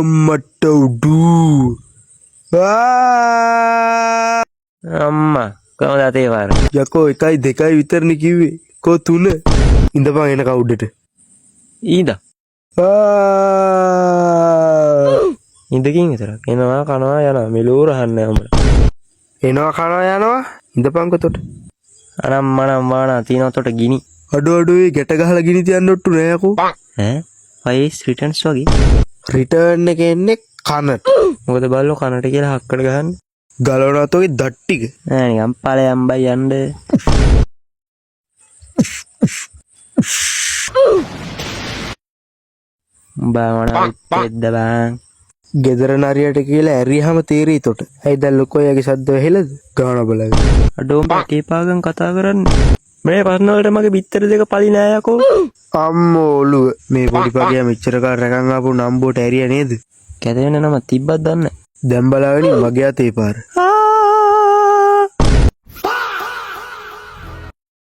මට උඩු අම්මා කොහොමද අතේ වාර යකෝ 1යි 2යි විතරනේ කිව්වේ කෝ 3 ඉඳපන් එන කවුඩට ඊද ඉඳකින් විතරක් එනවා කනවා යනවා මෙලෝ රහන්නේ උඹලා එනවා කනවා යනවා ඉඳපන්කො තොට අනම්මනම් වානා තියනතොට ගිනි අඩුවේ ගැට ගහලා ගිනි තියන්න ඔට්ටු නෑ යකෝ ඈ වයිස් රිටර්න්ස් වගේ රිටර්න් එක එන්නේ කනට මොකද බල්ලෝ කනට කියලා හක්කට ගහන්නේ ගලවනත් ඔගේ දත් ටික නෑ නිකන් ඵලයන් බයි යන්න බාවනා බං ගෙදර නරියට කියලා ඇරියහම තේරෙයි තොට ඇයි දැන් ලොකෝයාගේ සද්ද හෙලද ගාන බලන්න අඩෝ මගේ පාගම් කතා කරන්නේ මේ ප්‍රශ්න වලට මගේ බිත්තර දෙක පලි නෑ යකෝ අම්මෝ ඔළුව මේ පොඩි පගයා මෙච්චර කාල රැකන් ආපු නම්බුවට ඇරියා නේද කැද වෙන නම තිබ්බත් දන්නේ දැන් බලාගෙන මගේ අතේ පාර